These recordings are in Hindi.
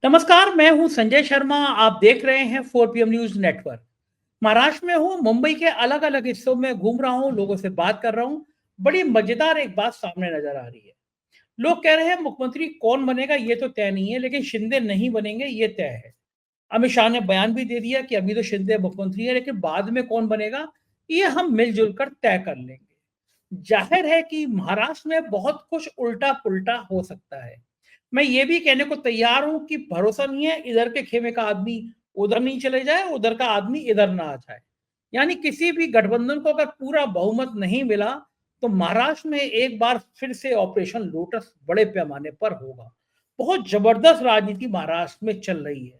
नमस्कार, मैं हूं संजय शर्मा। आप देख रहे हैं 4 PM न्यूज नेटवर्क। महाराष्ट्र में हूं, मुंबई के अलग अलग हिस्सों में घूम रहा हूं, लोगों से बात कर रहा हूं। बड़ी मजेदार एक बात सामने नजर आ रही है। लोग कह रहे हैं मुख्यमंत्री कौन बनेगा ये तो तय नहीं है, लेकिन शिंदे नहीं बनेंगे ये तय है। अमित शाह ने बयान भी दे दिया कि अभी तो शिंदे मुख्यमंत्री है, लेकिन बाद में कौन बनेगा ये हम मिलजुल कर तय कर लेंगे। जाहिर है कि महाराष्ट्र में बहुत कुछ उल्टा पुल्टा हो सकता है। मैं ये भी कहने को तैयार हूं कि भरोसा नहीं है इधर के खेमे का आदमी उधर नहीं चले जाए, उधर का आदमी इधर ना आ जाए। यानी किसी भी गठबंधन को अगर पूरा बहुमत नहीं मिला तो महाराष्ट्र में एक बार फिर से ऑपरेशन लोटस बड़े पैमाने पर होगा। बहुत जबरदस्त राजनीति महाराष्ट्र में चल रही है।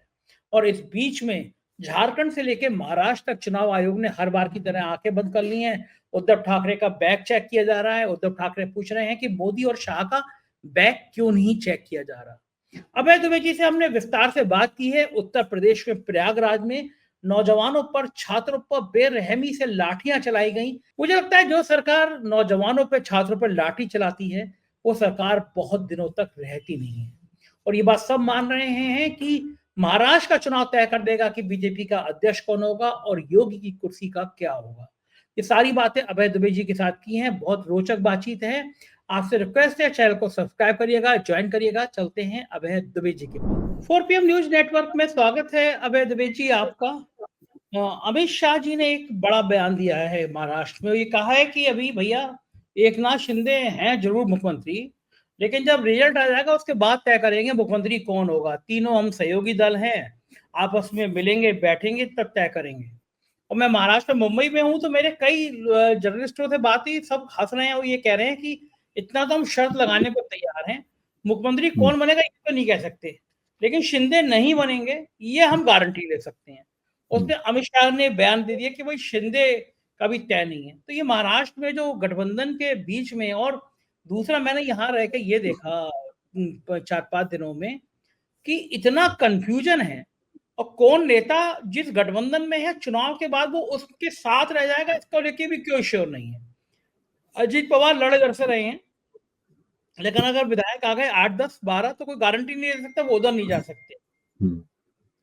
और इस बीच में झारखंड से लेकर महाराष्ट्र तक चुनाव आयोग ने हर बार की तरह आंखें बंद कर ली हैं। उद्धव ठाकरे का बैग चेक किया जा रहा है। उद्धव ठाकरे पूछ रहे हैं कि मोदी और शाह का बैग क्यों नहीं चेक किया जा रहा। अभय दुबे जी से हमने विस्तार से बात की है। उत्तर प्रदेश में प्रयागराज में नौजवानों पर, छात्रों पर बेरहमी से लाठियां चलाई गई। मुझे लगता है जो सरकार नौजवानों पर, छात्रों पर लाठी चलाती है वो सरकार बहुत दिनों तक रहती नहीं है। और ये बात सब मान रहे हैं कि महाराष्ट्र का चुनाव तय कर देगा कि बीजेपी का अध्यक्ष कौन होगा और योगी की कुर्सी का क्या होगा। ये सारी बातें अभय दुबे जी के साथ की हैं। बहुत रोचक बातचीत है। आपसे रिक्वेस्ट है चैनल को सब्सक्राइब करिएगा, ज्वाइन करिएगा। चलते हैं अभय दुबे जी के पास। 4 PM न्यूज नेटवर्क में स्वागत है अभय दुबे जी आपका। अमित शाह जी ने एक बड़ा बयान दिया है महाराष्ट्र में। ये कहा है कि अभी भैया एकनाथ शिंदे हैं जरूर मुख्यमंत्री, लेकिन जब रिजल्ट आ जाएगा उसके बाद तय करेंगे मुख्यमंत्री कौन होगा। तीनों हम सहयोगी दल हैं, आपस में मिलेंगे, बैठेंगे, तब तय करेंगे। और मैं महाराष्ट्र में मुंबई में हूं तो मेरे कई जर्नलिस्टों से बात हुई, सब हंस रहे हैं और ये कह रहे हैं कि इतना तो हम शर्त लगाने को तैयार हैं, मुख्यमंत्री कौन बनेगा ये तो नहीं कह सकते, लेकिन शिंदे नहीं बनेंगे ये हम गारंटी ले सकते हैं। उसने अमित शाह ने बयान दे दिया कि भाई शिंदे का भी तय नहीं है। तो ये महाराष्ट्र में जो गठबंधन के बीच में, और दूसरा मैंने यहाँ रह के ये देखा 4-5 दिनों में कि इतना कंफ्यूजन है। और कौन नेता जिस गठबंधन में है चुनाव के बाद वो उसके साथ रह जाएगा इसको लेके भी कोई श्योर नहीं है। अजीत पवार लड़े लड़ से रहे हैं, लेकिन अगर विधायक आ गए 8-10-12 तो कोई गारंटी नहीं दे सकता वो उधर नहीं जा सकते।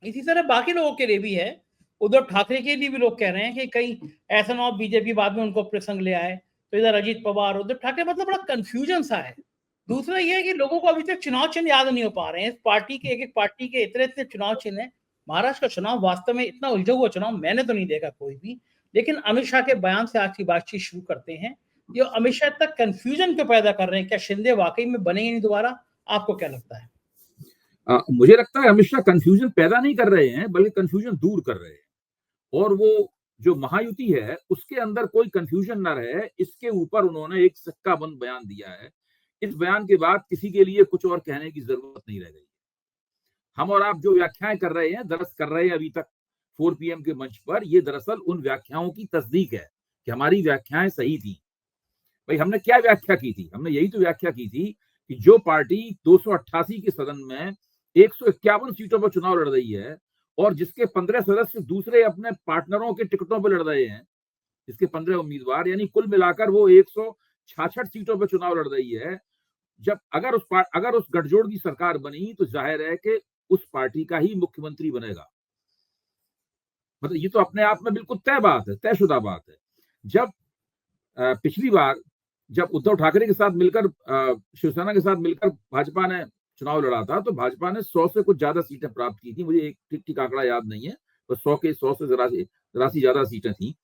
इसी तरह बाकी लोगों के लिए भी है। उद्धव ठाकरे के लिए भी लोग कह रहे हैं कि कहीं ऐसा ना हो बीजेपी बाद में उनको प्रसंग ले आए। तो इधर अजीत पवार, उद्धव ठाकरे, मतलब बड़ा कंफ्यूजन सा है। दूसरा ये है कि लोगों को अभी तक चुनाव चिन्ह याद नहीं हो पा रहे हैं। इस पार्टी के, एक एक पार्टी के इतने इतने चुनाव चिन्ह है। महाराष्ट्र का चुनाव वास्तव में इतना उलझा हुआ चुनाव मैंने तो नहीं देखा कोई भी। लेकिन अमित शाह के बयान से आज की बातचीत शुरू करते हैं। ये अमित शाह तक कंफ्यूजन क्यों पैदा कर रहे हैं? क्या शिंदे वाकई में बनेंगे नहीं दोबारा? आपको क्या लगता है? मुझे लगता है अमित शाह कंफ्यूजन पैदा नहीं कर रहे हैं, बल्कि कंफ्यूजन दूर कर रहे हैं। और वो जो महायुति है उसके अंदर कोई कंफ्यूजन ना रहे, इसके ऊपर उन्होंने एक सिक्का बंद बयान दिया है। इस बयान के बाद किसी के लिए कुछ और कहने की जरूरत नहीं रह गई। हम और आप जो व्याख्याएं कर रहे हैं, दरअसल कर रहे हैं अभी तक 4 PM के मंच पर, ये दरअसल उन व्याख्याओं की तस्दीक है कि हमारी व्याख्याएं सही थी। भाई हमने क्या व्याख्या की थी? हमने यही तो व्याख्या की थी कि जो पार्टी 288 के सदन में 151 सीटों पर चुनाव लड़ रही है और जिसके 15 सदस्य दूसरे अपने पार्टनरों के टिकटों पर लड़ रहे हैं, जिसके 15 उम्मीदवार, यानी कुल मिलाकर वो 166 सीटों पर चुनाव लड़ रही है। जब अगर उस गठजोड़ की सरकार बनी तो जाहिर है कि उस पार्टी का ही मुख्यमंत्री बनेगा। मतलब ये तो अपने आप में बिल्कुल तय बात है, तयशुदा बात है। जब पिछली बार जब उद्धव ठाकरे के साथ मिलकर, शिवसेना के साथ मिलकर भाजपा ने चुनाव लड़ा था, तो भाजपा ने 100 से कुछ ज्यादा सीटें प्राप्त की थी। मुझे एक ठीक ठीक आंकड़ा याद नहीं है, तो 100 से जरा सी ज्यादा सीटें थी।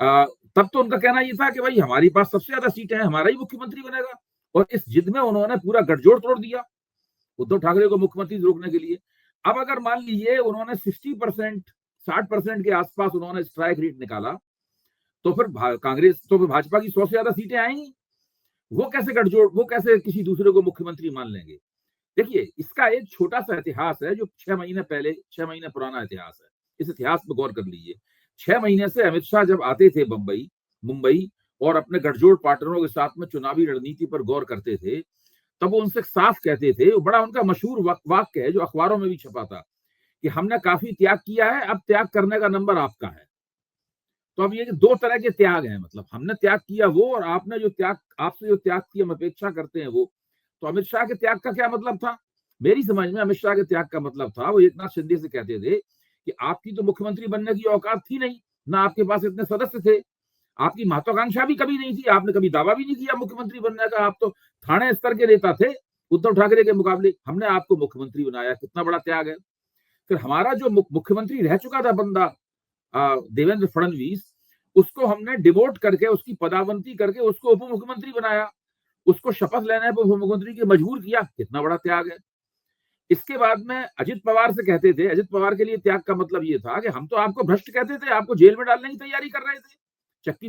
तब तो उनका कहना ये था कि भाई हमारी पास सबसे ज्यादा सीटें हैं, हमारा ही मुख्यमंत्री बनेगा। और इस जिद में उन्होंने पूरा गठजोड़ तोड़ दिया उद्धव ठाकरे को मुख्यमंत्री रोकने के लिए। अब अगर मान लीजिए उन्होंने 60% के आसपास उन्होंने स्ट्राइक रेट निकाला, तो फिर भाजपा की 100 से ज्यादा सीटें आएंगी। वो कैसे किसी दूसरे को मुख्यमंत्री मान लेंगे? देखिए, इसका एक छोटा सा इतिहास है जो 6 महीने पुराना इतिहास है। इस इतिहास पर गौर कर लीजिए। 6 महीने से अमित शाह जब आते थे मुंबई और अपने गठजोड़ पार्टनरों के साथ में चुनावी रणनीति पर गौर करते थे, तब वो उनसे साफ कहते थे, वो बड़ा उनका मशहूर वाक्य है जो अखबारों में भी छपा था, कि हमने काफी त्याग किया है, अब त्याग करने का नंबर आपका है। तो अब ये दो तरह के त्याग हैं, मतलब हमने त्याग किया वो, और आपसे जो त्याग की हम अपेक्षा करते हैं वो। तो अमित शाह के त्याग का क्या मतलब था? मेरी समझ में अमित शाह के त्याग का मतलब था, वो एकनाथ शिंदे से कहते थे कि आपकी तो मुख्यमंत्री बनने की औकात थी नहीं, ना आपके पास इतने सदस्य थे, आपकी महत्वाकांक्षा भी कभी नहीं थी, आपने कभी दावा भी नहीं किया मुख्यमंत्री बनने का, आप तो थाने स्तर के नेता थे उद्धव ठाकरे के मुकाबले, हमने आपको मुख्यमंत्री बनाया, कितना बड़ा त्याग है। फिर हमारा जो मुख्यमंत्री रह चुका था बंदा देवेंद्र फडणवीस, उसको हमने डिवोट करके, उसकी पदावंती करके उसको उप मुख्यमंत्री बनाया, उसको शपथ लेने पर उप मुख्यमंत्री के मजबूर किया, कितना बड़ा त्याग है। इसके बाद में अजित पवार से कहते थे, अजित पवार के लिए त्याग का मतलब ये था कि हम तो आपको भ्रष्ट कहते थे, आपको जेल में डालने की तैयारी कर रहे थे, चक्की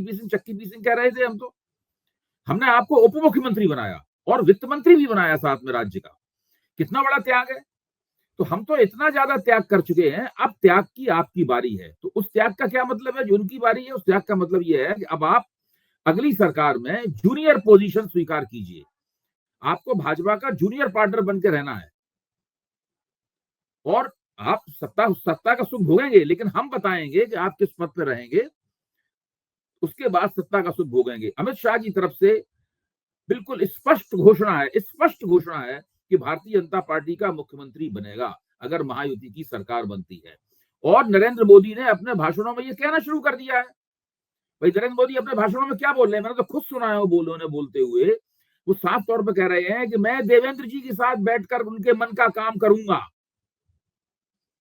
पीसिंग कह रहे थे हम तो, हमने आपको उप मुख्यमंत्री बनाया और वित्त मंत्री भी बनाया साथ में राज्य का, कितना बड़ा त्याग है। तो हम तो इतना ज्यादा त्याग कर चुके हैं, अब त्याग की आपकी बारी है। तो उस त्याग का क्या मतलब है, जो उनकी बारी है, उस त्याग का मतलब ये है कि अब आप अगली सरकार में जूनियर पोजीशन स्वीकार कीजिए, आपको भाजपा का जूनियर पार्टनर बन के रहना है और आप सत्ता का सुख भोगेंगे, लेकिन हम बताएंगे कि आप किस पद पर रहेंगे, उसके बाद सत्ता का सुख भोगेंगे। अमित शाह की तरफ से बिल्कुल स्पष्ट घोषणा है कि भारतीय जनता पार्टी का मुख्यमंत्री बनेगा अगर महायुति की सरकार बनती है। और नरेंद्र मोदी ने अपने भाषणों में ये कहना शुरू कर दिया है। भाई नरेंद्र मोदी अपने भाषणों में क्या बोल रहे हैं, मैंने तो खुद सुना है वो बोलते हुए, वो साफ तौर पर कह रहे हैं कि मैं देवेंद्र जी के साथ बैठकर उनके मन का काम करूंगा।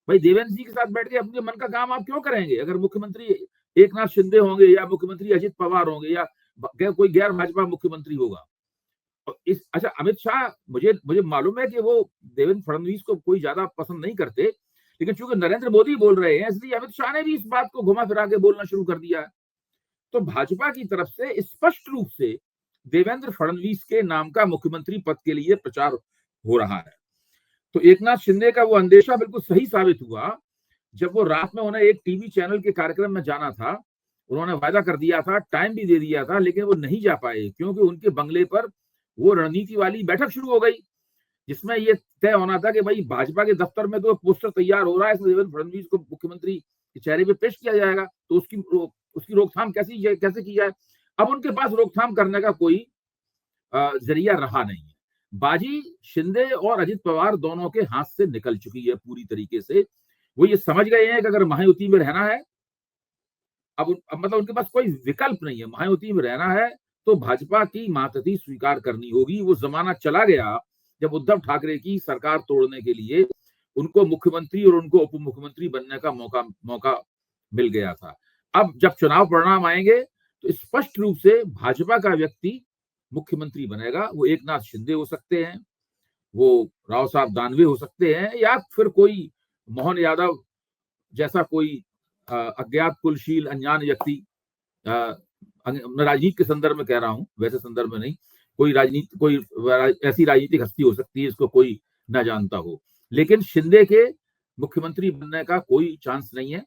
भाई देवेंद्र जी के साथ बैठ के अपने मन का काम आप क्यों करेंगे, अगर मुख्यमंत्री एकनाथ शिंदे होंगे या मुख्यमंत्री अजित पवार होंगे या कोई गैर भाजपा मुख्यमंत्री होगा। अच्छा, अमित शाह, मुझे मालूम है कि वो देवेंद्र फडणवीस को कोई ज्यादा पसंद नहीं करते, लेकिन चूंकि नरेंद्र मोदी बोल रहे हैं इसलिए अमित शाह ने भी इस बात को घुमा फिरा के बोलना शुरू कर दिया है। तो भाजपा की तरफ से स्पष्ट रूप से देवेंद्र फडणवीस के नाम का मुख्यमंत्री पद के लिए प्रचार हो रहा है। तो एकनाथ शिंदे का वो अंदेशा बिल्कुल सही साबित हुआ जब वो रात में उन्हें एक टीवी चैनल के कार्यक्रम में जाना था, उन्होंने वायदा कर दिया था, टाइम भी दे दिया था, लेकिन वो नहीं जा पाए क्योंकि उनके बंगले पर वो रणनीति वाली बैठक शुरू हो गई जिसमें ये तय होना था कि भाई भाजपा के दफ्तर में तो पोस्टर तैयार हो रहा है, इसमें देवेंद्र फडणवीस को मुख्यमंत्री के चेहरे पे पेश किया जाएगा, तो उसकी रोकथाम कैसे की जाए। अब उनके पास रोकथाम करने का कोई जरिया रहा नहीं है। बाजी शिंदे और अजित पवार दोनों के हाथ से निकल चुकी है पूरी तरीके से। वो ये समझ गए हैं कि अगर महायुति में रहना है, अब मतलब उनके पास कोई विकल्प नहीं है, महायुति में रहना है तो भाजपा की मातहती स्वीकार करनी होगी। वो जमाना चला गया जब उद्धव ठाकरे की सरकार तोड़ने के लिए उनको मुख्यमंत्री और उनको उप मुख्यमंत्री बनने का मौका मिल गया था। अब जब चुनाव परिणाम आएंगे तो स्पष्ट रूप से भाजपा का व्यक्ति मुख्यमंत्री बनेगा। वो एकनाथ शिंदे हो सकते हैं, वो राव साहब दानवे हो सकते हैं, या फिर कोई मोहन यादव जैसा कोई अज्ञात कुलशील अनजान व्यक्ति, राजनीति के संदर्भ में कह रहा हूं, वैसे संदर्भ में नहीं, कोई ऐसी राजनीतिक हस्ती हो सकती है इसको कोई ना जानता हो, लेकिन शिंदे के मुख्यमंत्री बनने का कोई चांस नहीं है।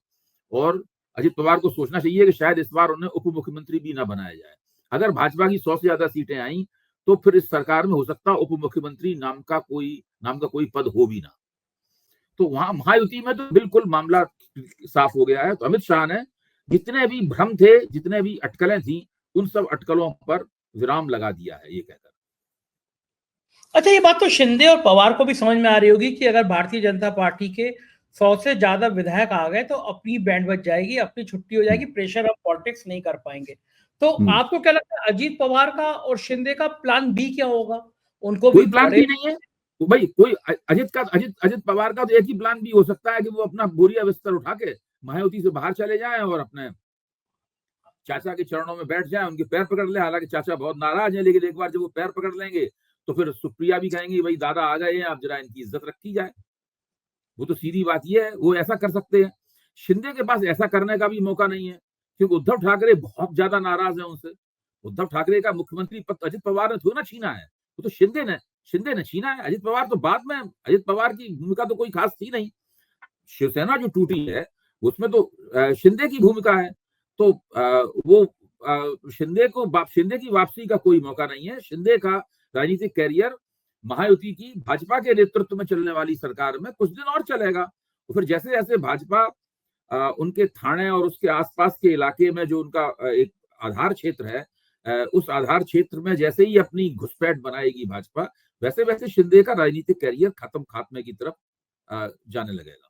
और अजित पवार को सोचना चाहिए कि शायद इस बार उन्हें उप मुख्यमंत्री भी ना बनाया जाए। अगर भाजपा की 100 से ज्यादा सीटें आई तो फिर इस सरकार में हो सकता है उप मुख्यमंत्री नाम का कोई पद हो भी ना। तो वहां महायुति में तो बिल्कुल मामला साफ हो गया है। तो अमित शाह ने जितने भी भ्रम थे, जितने भी अटकलें थी, उन सब अटकलों पर विराम लगा दिया है ये कहकर। अच्छा, ये बात तो शिंदे और पवार को भी समझ में आ रही होगी कि अगर भारतीय जनता पार्टी के 100 से ज्यादा विधायक आ गए तो अपनी बैंड बज जाएगी, अपनी छुट्टी हो जाएगी, प्रेशर ऑफ पॉलिटिक्स नहीं कर पाएंगे। तो आपको क्या लगता है अजीत पवार का और शिंदे का प्लान बी क्या होगा? उनको कोई प्लान बी नहीं है भाई। कोई अजित पवार का तो एक ही प्लान बी हो सकता है कि वो अपना बोरिया बिस्तर उठा के महायुति से बाहर चले जाएं और अपने चाचा के चरणों में बैठ जाएं, उनके पैर पकड़ ले। हालांकि चाचा बहुत नाराज है, लेकिन एक बार जब वो पैर पकड़ लेंगे तो फिर सुप्रिया भी कहेंगे भाई दादा आ गए हैं, अब जरा इनकी इज्जत रखी जाए। वो तो सीधी बात ये है, वो ऐसा कर सकते हैं। शिंदे के पास ऐसा करने का भी मौका नहीं है क्योंकि उद्धव ठाकरे बहुत ज्यादा नाराज है उनसे। उद्धव ठाकरे का मुख्यमंत्री पद अजित पवार ने थोड़ा ना छीना है, वो तो शिंदे ने छीना है। अजित पवार तो बाद में, अजित पवार की भूमिका तो कोई खास थी नहीं। शिवसेना जो टूटी है उसमें तो शिंदे की भूमिका है। तो वो शिंदे की वापसी का कोई मौका नहीं है। शिंदे का राजनीतिक कैरियर महायुति की भाजपा के नेतृत्व में चलने वाली सरकार में कुछ दिन और चलेगा। तो फिर जैसे जैसे भाजपा उनके थाने और उसके आसपास के इलाके में जो उनका एक आधार क्षेत्र है, उस आधार क्षेत्र में जैसे ही अपनी घुसपैठ बनाएगी भाजपा, वैसे वैसे शिंदे का राजनीतिक करियर खात्मे की तरफ जाने लगेगा।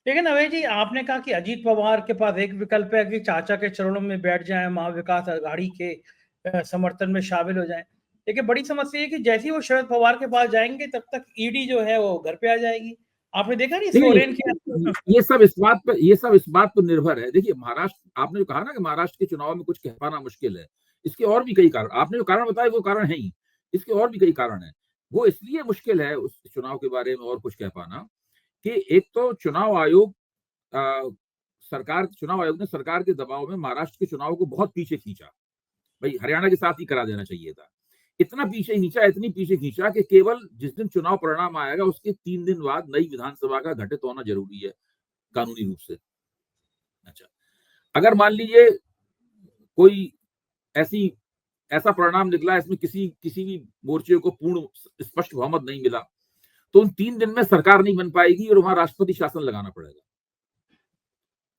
लेकिन अभय जी, आपने कहा कि अजीत पवार के पास एक विकल्प है कि चाचा के चरणों में बैठ जाएं, महाविकास आघाड़ी के समर्थन में शामिल हो जाएं। लेकिन बड़ी समस्या है कि जैसे ही वो शरद पवार के पास जाएंगे तब तक ईडी जो है वो घर पे आ जाएगी। आपने देखा नहीं सोरेन के ये सब इस बात पर निर्भर है। देखिए, महाराष्ट्र, आपने जो कहा ना कि महाराष्ट्र के चुनाव में कुछ कह पाना मुश्किल है, इसके और भी कई कारण, आपने जो कारण बताया वो कारण है ही, इसके और भी कई कारण है। वो इसलिए मुश्किल है उस चुनाव के बारे में और कुछ कह पाना कि एक तो चुनाव आयोग ने सरकार के दबाव में महाराष्ट्र के चुनाव को बहुत पीछे खींचा। भाई, हरियाणा के साथ ही करा देना चाहिए था। इतना पीछे खींचा कि केवल जिस दिन चुनाव परिणाम आएगा उसके 3 दिन बाद नई विधानसभा का घटित होना जरूरी है कानूनी रूप से। अच्छा, अगर मान लीजिए कोई ऐसा परिणाम निकला इसमें किसी भी मोर्चे को पूर्ण स्पष्ट बहुमत नहीं मिला, तो उन 3 दिन में सरकार नहीं बन पाएगी और वहां राष्ट्रपति शासन लगाना पड़ेगा,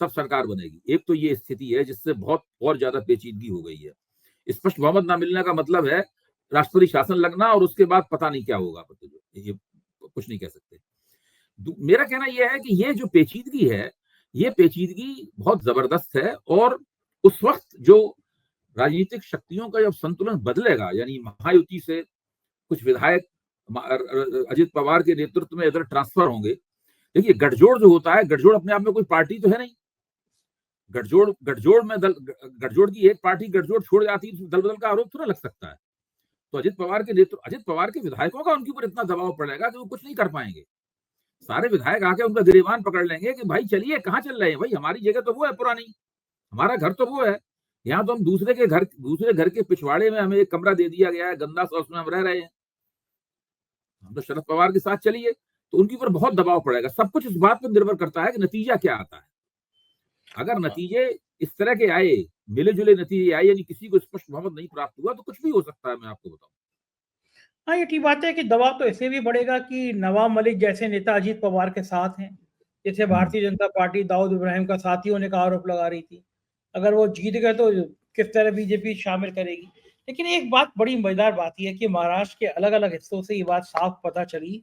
तब सरकार बनेगी। एक तो ये स्थिति है जिससे बहुत और ज्यादा पेचीदगी हो गई है। स्पष्ट बहुमत ना मिलने का मतलब है राष्ट्रपति शासन लगना और उसके बाद पता नहीं क्या होगा, ये कुछ नहीं कह सकते। मेरा कहना यह है कि ये जो पेचीदगी है, ये पेचीदगी बहुत जबरदस्त है और उस वक्त जो राजनीतिक शक्तियों का जब संतुलन बदलेगा, यानी महायुति से कुछ विधायक अजित पवार के नेतृत्व में इधर ट्रांसफर होंगे। देखिए, गठजोड़ जो होता है, गठजोड़ अपने आप में कोई पार्टी तो है नहीं। गठजोड़ की एक पार्टी गठजोड़ छोड़ जाती है तो दल बदल का आरोप थोड़ा लग सकता है। तो अजित पवार के विधायकों का उनके ऊपर इतना दबाव पड़ेगा कि वो कुछ नहीं कर पाएंगे। सारे विधायक आके उनका गिरेबान पकड़ लेंगे कि भाई चलिए, कहाँ चल रहे हैं भाई, हमारी जगह तो वो है पुरानी, हमारा घर तो वो है, यहाँ तो हम दूसरे घर के पिछवाड़े में हमें एक कमरा दे दिया गया है गंदा सा, उसमें हम रह रहे हैं, हम तो शरद पवार के साथ चलिए। तो उनके ऊपर बहुत दबाव पड़ेगा। सब कुछ इस बात पर निर्भर करता है कि नतीजा क्या आता है। अगर नतीजे इस तरह के आए, मिले जुले नतीजे आए, यानी किसी को स्पष्ट बहुमत नहीं प्राप्त हुआ, तो कुछ भी हो सकता है, मैं आपको बताऊं। हाँ, ये ठीक बात है कि दबाव तो ऐसे भी बढ़ेगा कि नवाब मलिक जैसे नेता अजीत पवार के साथ हैं, जैसे भारतीय जनता पार्टी दाऊद इब्राहिम का साथी होने का आरोप लगा रही थी। अगर वो जीत गए तो किस तरह बीजेपी शामिल करेगी। लेकिन एक बात, बड़ी मजेदार बात यह है कि महाराष्ट्र के अलग अलग हिस्सों से ये बात साफ पता चली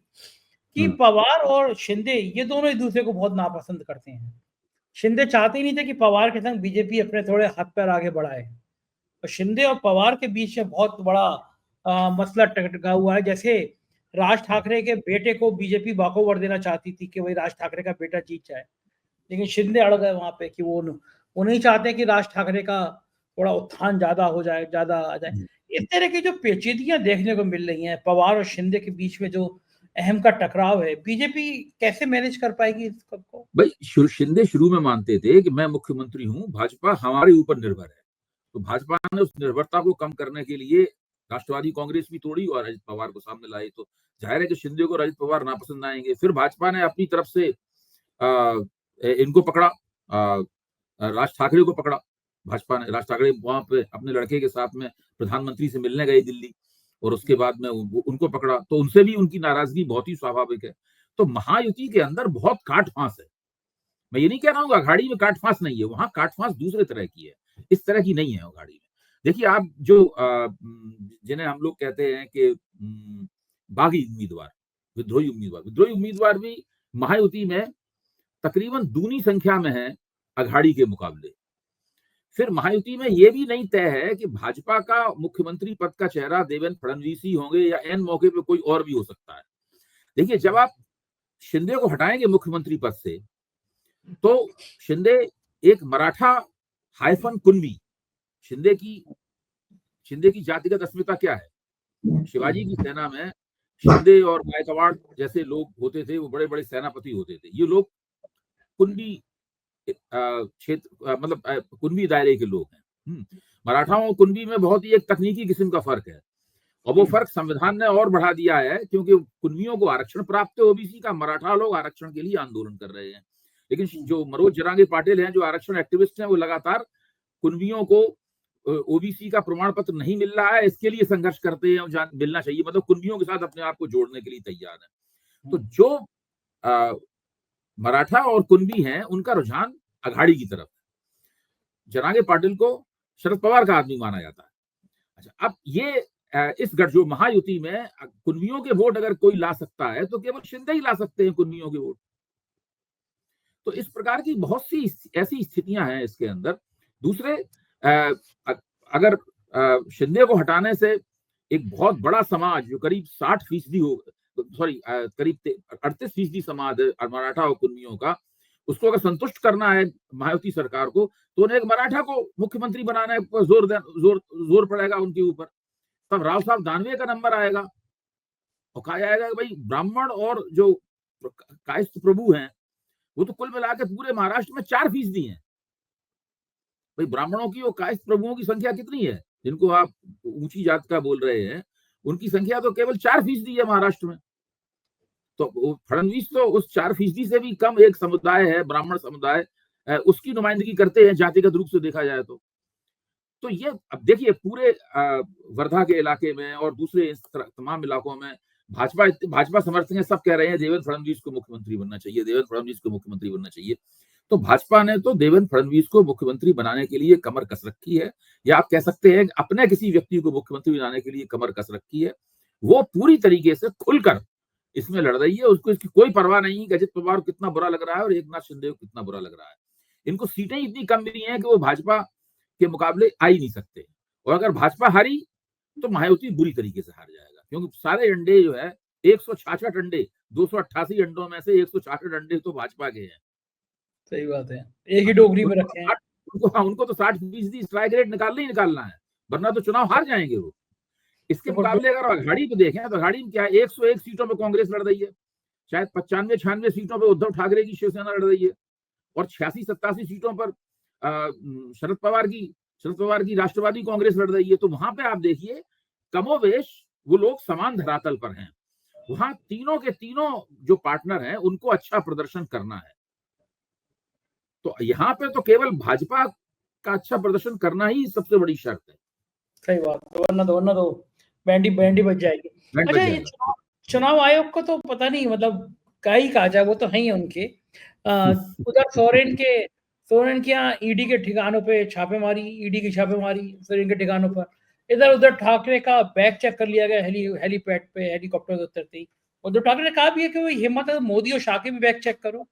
कि पवार और शिंदे ये दोनों एक दूसरे को बहुत नापसंद करते हैं। शिंदे चाहते ही नहीं थे कि पवार के संग बीजेपी अपने थोड़े हाथ पैर आगे बढ़ाए। तो शिंदे और पवार के बीच में बहुत बड़ा मसला टकटका हुआ है। जैसे राज ठाकरे के बेटे को बीजेपी वॉकओवर देना चाहती थी कि वही राज ठाकरे का बेटा जीत जाए, लेकिन शिंदे अड़ गए वहां पे कि वो नहीं चाहते कि राज ठाकरे का थोड़ा उत्थान ज्यादा हो जाए, ज्यादा आ जाए। इस तरह की जो पेचीदगियां देखने को मिल रही हैं पवार और शिंदे के बीच में, जो अहम का टकराव है, बीजेपी कैसे मैनेज कर पाएगी इसको? भाई, शिंदे शुरू में मानते थे कि मैं मुख्यमंत्री हूं, भाजपा हमारे ऊपर निर्भर है। तो भाजपा ने उस निर्भरता को कम करने के लिए राष्ट्रवादी कांग्रेस भी तोड़ी और अजित पवार को सामने लाई। तो जाहिर है कि शिंदे को अजित पवार नापसंद आएंगे। फिर भाजपा ने अपनी तरफ से इनको पकड़ा, राज ठाकरे को पकड़ा। भाजपा ने राज ठाकरे वहां पे अपने लड़के के साथ में प्रधानमंत्री से मिलने गए दिल्ली, और उसके बाद में उनको पकड़ा, तो उनसे भी उनकी नाराजगी बहुत ही स्वाभाविक है। तो महायुति के अंदर बहुत काट फांस है। मैं ये नहीं कह रहा हूँ अघाड़ी में काट फांस नहीं है, वहां काट फांस दूसरे तरह की है, इस तरह की नहीं है अघाड़ी में। देखिए, आप जो जिन्हें हम लोग कहते हैं कि बागी उम्मीदवार, विद्रोही उम्मीदवार भी महायुति में तकरीबन दूनी संख्या में है अघाड़ी के मुकाबले। फिर महायुति में यह भी नहीं तय है कि भाजपा का मुख्यमंत्री पद का चेहरा देवेंद्र फडणवीस ही होंगे या एन मौके पे कोई और भी हो सकता है। देखिए, जब आप शिंदे को हटाएंगे मुख्यमंत्री पद से, तो शिंदे एक मराठा हाइफन कुणबी, शिंदे की जातिगत अस्मिता क्या है? शिवाजी की सेना में शिंदे और गायकवाड़ जैसे लोग होते थे, वो बड़े बड़े सेनापति होते थे। ये लोग कुणबी क्षेत्र, मतलब कुणबी दायरे के लोग हैं। मराठाओं और कुणबी में बहुत ही एक तकनीकी किस्म का फर्क है, और वो फर्क संविधान ने और बढ़ा दिया है, क्योंकि कुणबियों को आरक्षण प्राप्त है ओबीसी का, मराठा लोग आरक्षण के लिए आंदोलन कर रहे हैं। लेकिन जो मनोज जरांगे पाटिल हैं, जो आरक्षण एक्टिविस्ट हैं, वो लगातार कुणबियों को ओबीसी का प्रमाण पत्र नहीं मिल रहा है, इसके लिए संघर्ष करते हैं, मिलना चाहिए, मतलब कुणबियों के साथ अपने आप को जोड़ने के लिए तैयार है। तो जो मराठा और कुणबी हैं, उनका रुझान अघाड़ी की तरफ है। जरांगे पाटिल को शरद पवार का आदमी माना जाता है। अच्छा, अब ये इस जो महायुति में कुर्मियों के वोट अगर कोई ला सकता है तो केवल शिंदे ही ला सकते हैं कुर्मियों के वोट। तो इस प्रकार की बहुत सी ऐसी स्थितियां हैं इसके अंदर। दूसरे, अगर शिंदे को हटाने से एक बहुत बड़ा समाज जो करीब 60% हो, सॉरी करीब 38% समाज है मराठा और कुर्मियों का, उसको अगर संतुष्ट करना है महायुति सरकार को, तो उन्हें एक मराठा को मुख्यमंत्री बनाने पर जोर पड़ेगा उनके ऊपर। तब राव साहब दानवे का नंबर आएगा और कहा जाएगा कि भाई ब्राह्मण और जो कायस्थ प्रभु हैं वो तो कुल मिला के पूरे महाराष्ट्र में 4% हैं। भाई ब्राह्मणों की और कायस्थ प्रभुओं की संख्या कितनी है, जिनको आप ऊंची जात का बोल रहे हैं, उनकी संख्या तो केवल 4% है महाराष्ट्र में। तो फडणवीस तो उस 4% से भी कम एक समुदाय है, ब्राह्मण समुदाय, उसकी नुमाइंदगी करते हैं जातिगत रूप से देखा जाए तो ये अब देखिए पूरे वर्धा के इलाके में और दूसरे तमाम इलाकों में भाजपा समर्थक हैं, सब कह रहे हैं देवेंद्र फडणवीस को मुख्यमंत्री बनना चाहिए, देवेंद्र फडणवीस को मुख्यमंत्री बनना चाहिए। तो भाजपा ने तो देवेंद्र फडणवीस को मुख्यमंत्री बनाने के लिए कमर कस रखी है, या आप कह सकते हैं अपने किसी व्यक्ति को मुख्यमंत्री बनाने के लिए कमर कस रखी है। वो पूरी तरीके से खुलकर इसमें लड़ रही है, उसको इसकी कोई परवाह नहीं कि अजित पवार को कितना बुरा लग रहा है और एकनाथ शिंदे को कितना बुरा लग रहा है। इनको सीटें इतनी कम मिली हैं कि वो भाजपा के मुकाबले आ ही नहीं सकते, और अगर भाजपा हारी तो महायुति बुरी तरीके से हार जाएगा, क्योंकि सारे अंडे जो है 166 अंडे, 288 अंडों में से 166 अंडे तो भाजपा के हैं। सही बात है, एक ही डोगरी में रखे हैं उनको तो 60% स्ट्राइक रेट निकालना ही निकालना है, वरना तो चुनाव हार जाएंगे वो। इसके मुकाबले अगर अघाड़ी पे देखें तो अघाड़ी में क्या है, 101 सीटों पे कांग्रेस लड़ रही है, शायद 95-96 सीटों पे उद्धव ठाकरे की शिवसेना लड़ रही है, और 86-87 सीटों पर शरद पवार की राष्ट्रवादी कांग्रेस लड़ रही है। तो वहां पे आप देखिए कमोवेश वो लोग समान धरातल पर हैं। वहां तीनों के तीनों जो पार्टनर हैं उनको अच्छा प्रदर्शन करना है। तो यहाँ पे तो केवल भाजपा का अच्छा प्रदर्शन करना ही सबसे बड़ी शर्त है। सही बात, वरना तो बैंडी बच जाएगी। अच्छा, ये चुनाव आयोग को तो पता नहीं, मतलब क्या ही कहा जाए, वो तो है ही उनके। उधर सोरेन के यहाँ ईडी के ठिकानों पे छापेमारी, ईडी की छापेमारी सोरेन के ठिकानों पर। इधर उधर ठाकरे का बैग चेक कर लिया गया हेलीपैड पे, हेलीकॉप्टर से उतरते ही। उद्धव ठाकरे ने कहा भी है कि वो हिम्मत है मोदी और शाह के भी बैग चेक करो।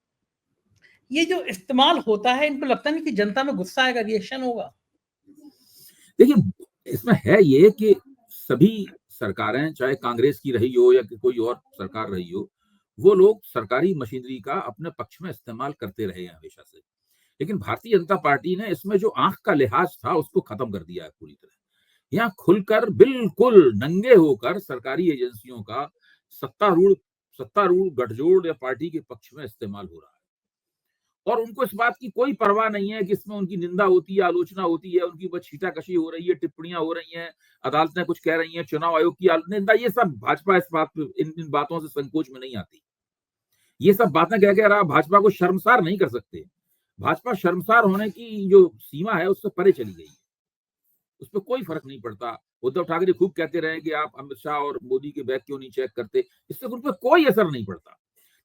ये जो इस्तेमाल होता है, इनको लगता नहीं कि जनता में गुस्सा आएगा, रिएक्शन होगा? देखिए इसमें है ये कि सभी सरकारें, चाहे कांग्रेस की रही हो या कोई और सरकार रही हो, वो लोग सरकारी मशीनरी का अपने पक्ष में इस्तेमाल करते रहे हैं हमेशा से। लेकिन भारतीय जनता पार्टी ने इसमें जो आंख का लिहाज था उसको खत्म कर दिया है पूरी तरह। यहाँ खुलकर बिल्कुल नंगे होकर सरकारी एजेंसियों का सत्तारूढ़ गठजोड़ या पार्टी के पक्ष में इस्तेमाल हो रहा है, और उनको इस बात की कोई परवाह नहीं है कि इसमें उनकी निंदा होती है, आलोचना होती है, उनकी ऊपर छीटाकशी हो रही है, टिप्पणियां हो रही हैं, अदालतें कुछ कह रही हैं, चुनाव आयोग की निंदा, ये सब भाजपा इस बात इन बातों से संकोच में नहीं आती। ये सब बातें कह के भाजपा को शर्मसार नहीं कर सकते। भाजपा शर्मसार होने की जो सीमा है उससे परे चली गई, उस पर कोई फर्क नहीं पड़ता। उद्धव ठाकरे खूब कहते रहे कि आप अमित शाह और मोदी के बैग क्यों नहीं चेक करते, इससे उन पर कोई असर नहीं पड़ता।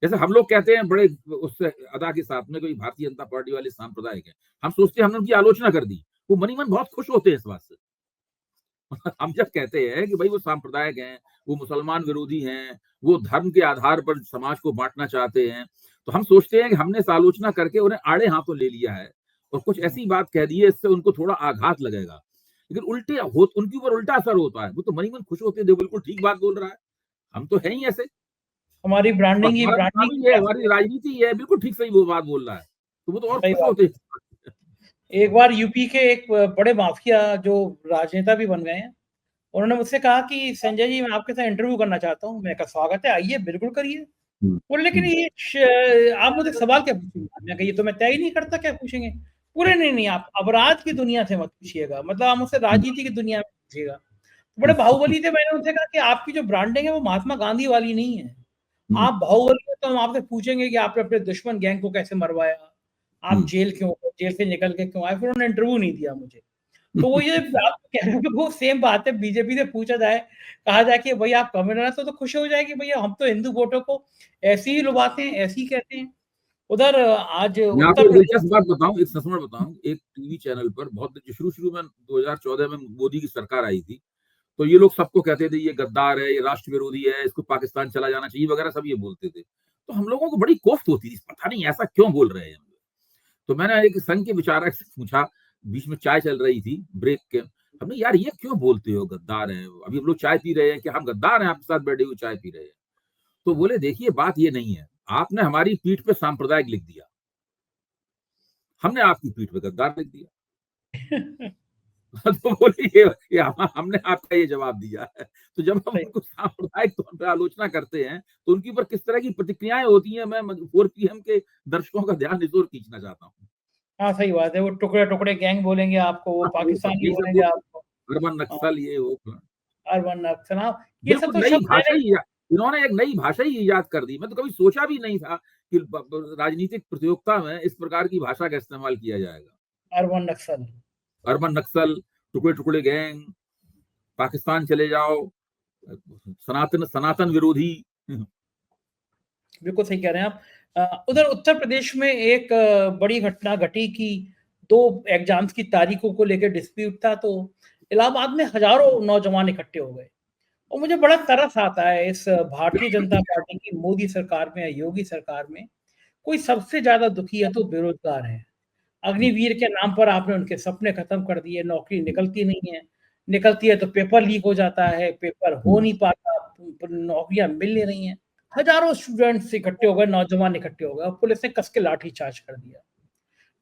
जैसे हम लोग कहते हैं बड़े उससे अदा के साथ में, कोई भारतीय जनता पार्टी वाले सांप्रदायिक है, हम सोचते हैं हमने उनकी आलोचना कर दी, वो मनी मन बहुत खुश होते हैं इस बात से। हम जब कहते हैं कि भाई वो सांप्रदायिक हैं, वो मुसलमान विरोधी हैं, वो धर्म के आधार पर समाज को बांटना चाहते हैं, तो हम सोचते हैं कि हमने इस आलोचना करके उन्हें आड़े हाथों ले लिया है और कुछ ऐसी बात कह दी है इससे उनको थोड़ा आघात लगेगा। लेकिन उनके ऊपर उल्टा असर होता है, वो तो मनी मन खुश होते हैं, बिल्कुल ठीक बात बोल रहा है, हम तो है ही ऐसे, हमारी ब्रांडिंग है, हमारी राजनीति है, बिल्कुल ठीक सही वो बात बोल रहा है, तो वो तो और खुश होते हैं। एक बार यूपी के एक बड़े माफिया जो राजनेता भी बन गए हैं, उन्होंने मुझसे कहा कि संजय जी मैं आपके साथ इंटरव्यू करना चाहता हूँ। मैं कहा स्वागत है, आइए बिल्कुल करिए। बोले लेकिन ये आप मुझे सवाल क्या पूछेंगे? मैं कहा ये तो मैं तय ही नहीं करता क्या पूछेंगे। पूरे नहीं आप अपराध की दुनिया से मत पूछिएगा, मतलब आप मुझसे राजनीति की दुनिया में पूछिएगा। बड़े बाहुबली थे। मैंने उनसे कहा कि आपकी जो ब्रांडिंग है वो महात्मा गांधी वाली नहीं है। आप बाहुबली है तो हम आपसे पूछेंगे कि आपने अपने दुश्मन गैंग को कैसे मरवाया, आप जेल से निकल के क्यों आए। फिर उन्होंने इंटरव्यू नहीं दिया मुझे। तो वो ये आप कह रहे हो कि वो सेम बात है, बीजेपी से पूछा जाए, कहा जाए कि भैया आप कम्युनल तो खुश हो जाएगी, भैया हम तो हिंदू वोटों को ऐसे ही लुभाते हैं, ऐसे ही कहते हैं। उधर आज उत्तर दिलचस्प बात बताऊं, एक संस्मरण बताऊं, एक टीवी चैनल पर बहुत शुरू में 2014 में मोदी की सरकार आई थी, तो ये लोग सबको कहते थे ये गद्दार है, ये राष्ट्र विरोधी है, इसको पाकिस्तान चला जाना चाहिए वगैरह सब ये बोलते थे। तो हम लोगों को बड़ी कोफ्त होती थी, पता नहीं ऐसा क्यों बोल रहे हैं हम लोग। तो मैंने एक संघ के विचारक से पूछा, बीच में चाय चल रही थी ब्रेक के, हमने यार ये क्यों बोलते हो गद्दार है, अभी हम लोग चाय पी रहे हैं कि हम गद्दार हैं, आपके साथ बैठे हुए चाय पी रहे हैं। तो बोले देखिए बात ये नहीं है, आपने हमारी पीठ पे सांप्रदायिक लिख दिया, हमने आपकी पीठ पे गद्दार लिख दिया। तो बोले ये हमने आपका ये जवाब दिया है। तो जब हम सही उनको सांप्रदायिक तौर पे आलोचना करते हैं तो उनके ऊपर किस तरह की प्रतिक्रियाएं होती हैं, मैं 4PM के दर्शकों का ध्यान इस ओर खींचना चाहता हूँ। हाँ, सही बात है। वो टुकड़े-टुकड़े गैंग बोलेंगे आपको, वो हाँ, वो सब पाकिस्तानी यही सब बोलेंगे बोलते आपको। हैं, अर्बन हाँ, नक्सल ये वो। अर्बन नक्सल, हाँ, ये सब बिल्कुल तो नई शब्द भाषा नए-नए। ही इन्होंने एक नई भाषा ही इजाद कर दी। मैं तो कभी सोचा भी नहीं था कि राजनीतिक प्रतियोगिता में इस प्रकार की भाषा का इस्तेमाल किया जाएगा। अर्बन नक्सल। अर्बन नक्सल, टुकड़े टुकड़े गैंग, पाकिस्तान चले जाओ, सनातन सनातन विरोधी। बिल्कुल सही कह रहे हैं आप। उधर उत्तर प्रदेश में एक बड़ी घटना घटी कि 2 एग्ज़ाम्स की तारीखों को लेके डिस्प्यूट था, तो इलाहाबाद में हज़ारों नौजवान इकट्ठे हो गए। और मुझे बड़ा तरस आता है इस भारतीय जनता पार्टी की मोदी सरकार में या योगी सरकार में, कोई सबसे ज़्यादा दुखी है तो बेरोज़गार है। अग्निवीर के नाम पर आपने उनके सपने खत्म कर दिए, नौकरी निकलती नहीं है, निकलती है तो पेपर लीक हो जाता है, पेपर हो नहीं पाता, नौकरियाँ मिल नहीं रही हैं। हज़ारों स्टूडेंट्स इकट्ठे हो गए, नौजवान इकट्ठे हो गए और पुलिस ने कस के लाठीचार्ज कर दिया।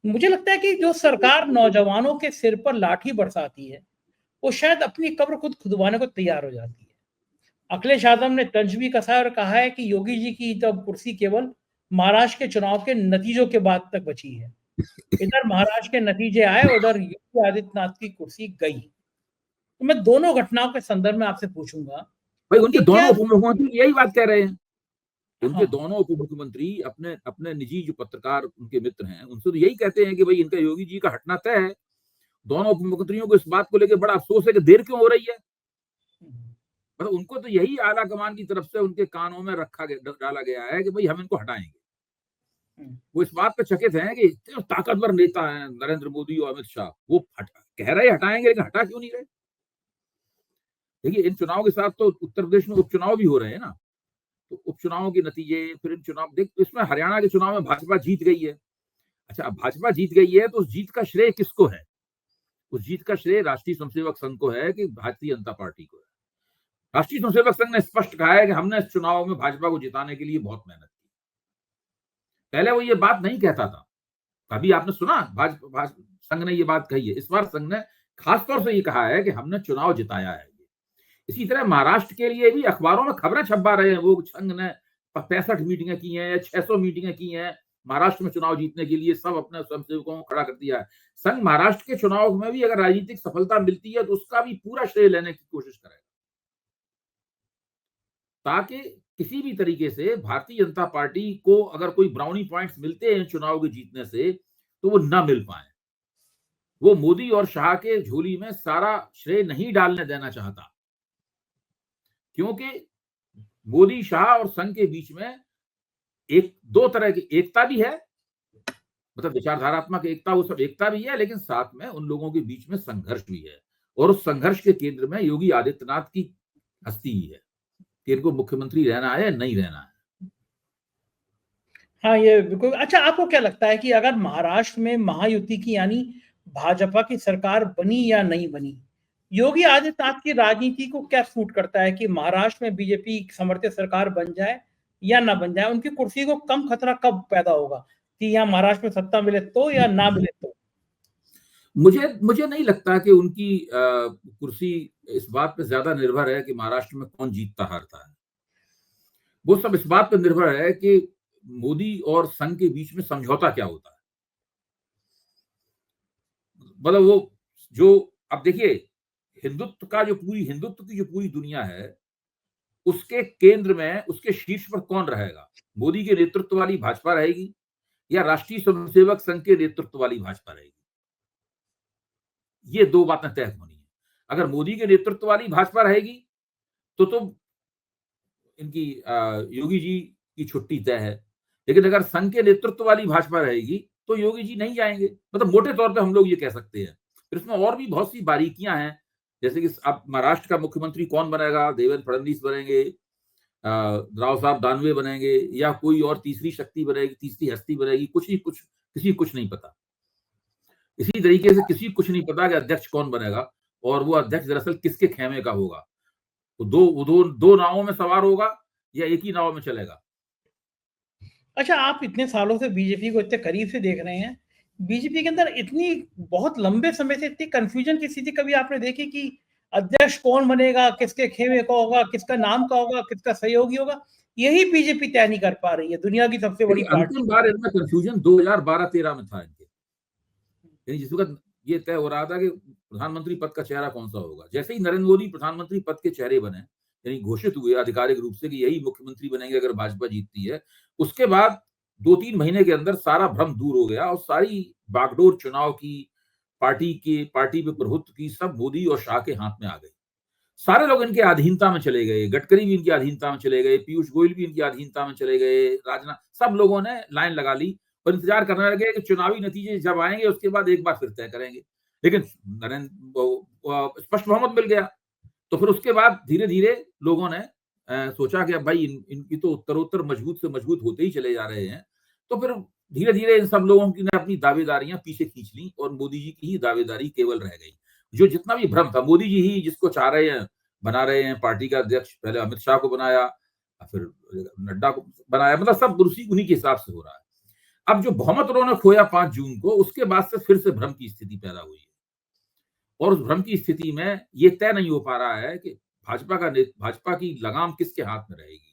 मुझे लगता है कि जो सरकार नौजवानों के सिर पर लाठी बरसाती है, वो शायद अपनी कब्र खुद खुदवाने को तैयार हो जाती है। अखिलेश यादव ने तंज भी कसा और कहा है कि योगी जी की तब कुर्सी केवल महाराष्ट्र के चुनाव के नतीजों के बाद तक बची है। इधर महाराष्ट्र के नतीजे आए, उधर योगी आदित्यनाथ की कुर्सी गई। तो मैं दोनों घटनाओं के संदर्भ में आपसे पूछूंगा भाई कि उनके क्या। दोनों उप मुख्यमंत्री यही बात कह रहे हैं। हाँ, उनके दोनों उप मुख्यमंत्री अपने अपने निजी जो पत्रकार उनके मित्र हैं उनसे तो यही कहते हैं कि भाई इनका योगी जी का हटना तय है। दोनों उप मुख्यमंत्रियों को इस बात को लेकर बड़ा अफसोस है कि देर क्यों हो रही है। मतलब उनको तो यही आला कमान की तरफ से उनके कानों में डाला गया है कि भाई हम इनको हटाएंगे। वो इस बात पे चकित हैं कि इतने ताकतवर नेता हैं नरेंद्र मोदी और अमित शाह, वो कह रहे हटाएंगे लेकिन हटा क्यों नहीं रहे। देखिए इन चुनाव के साथ तो उत्तर प्रदेश में उपचुनाव भी हो रहे हैं ना, तो उपचुनावों के नतीजे फिर इन चुनाव देख, इसमें हरियाणा के चुनाव में भाजपा जीत गई है। अच्छा अब भाजपा जीत गई है तो उस जीत का श्रेय किसको है? उस जीत का श्रेय राष्ट्रीय स्वयंसेवक संघ को है कि भारतीय जनता पार्टी को है। राष्ट्रीय स्वयंसेवक संघ ने स्पष्ट कहा है कि हमने इस चुनाव में भाजपा को जिताने के लिए बहुत मेहनत की। पहले वो ये बात नहीं कहता था, कभी आपने सुना भाजपा संघ ने ये बात कही है। इस बार संघ ने खासतौर से ये कहा है कि हमने चुनाव जिताया है। इसी तरह महाराष्ट्र के लिए भी अखबारों में खबरें छपवा रहे हैं वो संघ ने 65 मीटिंगें की हैं या 600 मीटिंगें की हैं महाराष्ट्र में चुनाव जीतने के लिए, सब अपने स्वयंसेवकों को खड़ा कर दिया है। संघ महाराष्ट्र के चुनाव में भी अगर राजनीतिक सफलता मिलती है तो उसका भी पूरा श्रेय लेने की कोशिश करेगा, ताकि किसी भी तरीके से भारतीय जनता पार्टी को अगर कोई ब्राउनी पॉइंट्स मिलते हैं चुनाव के जीतने से तो वो ना मिल पाए। वो मोदी और शाह के झोली में सारा श्रेय नहीं डालने देना चाहता, क्योंकि मोदी शाह और संघ के बीच में एक दो तरह की एकता भी है, मतलब विचारधारात्मक एकता, वो सब एकता भी है, लेकिन साथ में उन लोगों के बीच में संघर्ष भी है। और उस संघर्ष के केंद्र में योगी आदित्यनाथ की हस्ती ही है कि इनको मुख्यमंत्री रहना है या नहीं रहना है। हाँ, ये बिल्कुल। अच्छा, आपको क्या लगता है कि अगर महाराष्ट्र में महायुति की यानी भाजपा की सरकार बनी या नहीं बनी, योगी आदित्यनाथ की राजनीति को क्या सूट करता है कि महाराष्ट्र में बीजेपी समर्थित सरकार बन जाए या ना बन जाए? उनकी कुर्सी को कम खतरा कब पैदा होगा कि यहाँ महाराष्ट्र में सत्ता मिले तो या ना मिले तो? मुझे मुझे नहीं लगता कि उनकी कुर्सी इस बात पे ज्यादा निर्भर है कि महाराष्ट्र में कौन जीतता हारता है। वो सब इस बात पर निर्भर है कि मोदी और संघ के बीच में समझौता क्या होता है। मतलब वो जो अब देखिए हिंदुत्व की जो पूरी दुनिया है उसके केंद्र में, उसके शीर्ष पर कौन रहेगा? मोदी के नेतृत्व वाली भाजपा रहेगी या राष्ट्रीय स्वयंसेवक संघ के नेतृत्व वाली भाजपा रहेगी? ये दो बातें तय होनी है। अगर मोदी के नेतृत्व वाली भाजपा रहेगी तो इनकी योगी जी की छुट्टी तय है, लेकिन अगर संघ के नेतृत्व वाली भाजपा रहेगी तो योगी जी नहीं जाएंगे। मतलब मोटे तौर पे हम लोग ये कह सकते हैं। फिर इसमें और भी बहुत सी बारीकियां हैं, जैसे कि अब महाराष्ट्र का मुख्यमंत्री कौन बनेगा, देवेंद्र फडणवीस बनेंगे, राव साहब दानवे बनेंगे, या कोई और तीसरी शक्ति बनेगी, तीसरी हस्ती बनेगी, किसी कुछ नहीं पता। इसी तरीके से किसी कुछ नहीं पता कि अध्यक्ष कौन बनेगा, और वो अध्यक्ष दरअसल किसके खेमे का होगा। तो दो नावों में सवार होगा या एक ही नाव में चलेगा। अच्छा, आप इतने सालों से बीजेपी को इतने करीब से देख रहे हैं, बीजेपी के अंदर इतनी बहुत लंबे समय से इतनी कंफ्यूजन की स्थिति कभी आपने देखी कि अध्यक्ष कौन बनेगा, किसके खेमे का होगा, किसका नाम का होगा, किसका सहयोगी होगा? यही बीजेपी तय नहीं कर पा रही है, दुनिया की सबसे बड़ी पार्टी। अंतिम बार इनका कंफ्यूजन 2012-13 में था इनके, यानी जिस वक्त ये तय हो रहा था कि प्रधानमंत्री पद का चेहरा कौन सा होगा। जैसे ही नरेंद्र मोदी प्रधानमंत्री पद के चेहरे बने, यानी घोषित हुए आधिकारिक रूप से कि यही मुख्यमंत्री बनेंगे अगर भाजपा जीतती है, उसके बाद 2-3 महीने के अंदर सारा भ्रम दूर हो गया और सारी बागडोर चुनाव की, पार्टी पे प्रभुत्व की, सब मोदी और शाह के हाथ में आ गई। सारे लोग इनके अधीनता में चले गए, गडकरी भी इनकी अधीनता में चले गए, पीयूष गोयल भी इनकी अधीनता में चले गए, राजनाथ, सब लोगों ने लाइन लगा ली और इंतजार करने लगे कि चुनावी नतीजे जब आएंगे उसके बाद एक बार फिर तय करेंगे। लेकिन नरेंद्र स्पष्ट बहुमत मिल गया, तो फिर उसके बाद धीरे धीरे लोगों ने सोचा कि अब भाई इनकी तो उत्तरोत्तर मजबूत से मजबूत होते ही चले जा रहे हैं, तो फिर धीरे धीरे इन सब लोगों की ने अपनी दावेदारियां पीछे खींच ली और मोदी जी की ही दावेदारी केवल रह गई। जो जितना भी भ्रम था, मोदी जी ही जिसको चाह रहे हैं, बना रहे हैं पार्टी का अध्यक्ष, पहले अमित शाह को बनाया, फिर नड्डा को बनाया, मतलब सब उन्हीं के हिसाब से हो रहा है। अब जो बहुमत उन्होंने खोया 5 जून को, उसके बाद से फिर से भ्रम की स्थिति पैदा हुई है और उस भ्रम की स्थिति में ये तय नहीं हो पा रहा है कि भाजपा की लगाम किसके हाथ में रहेगी।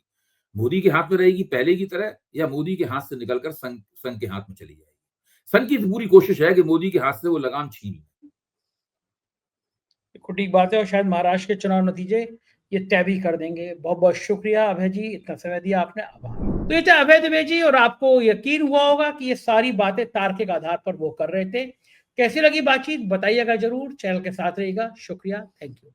मोदी के हाथ में रहेगी पहले की तरह, या मोदी के हाथ से निकलकर संघ के हाथ में चली जाएगी। संघ की पूरी कोशिश है कि मोदी के हाथ से वो लगाम छीन ले। ठीक बात है, और शायद महाराष्ट्र के चुनाव नतीजे ये तय भी कर देंगे। बहुत बहुत शुक्रिया अभय जी, इतना समय दिया आपने, आभार। तो ये थे अभय द्विवेदी जी, और आपको यकीन हुआ होगा कि ये सारी बातें तार्किक आधार पर वो कर रहे थे। कैसी लगी बातचीत बताइएगा जरूर, चैनल के साथ रहिएगा। शुक्रिया, थैंक यू।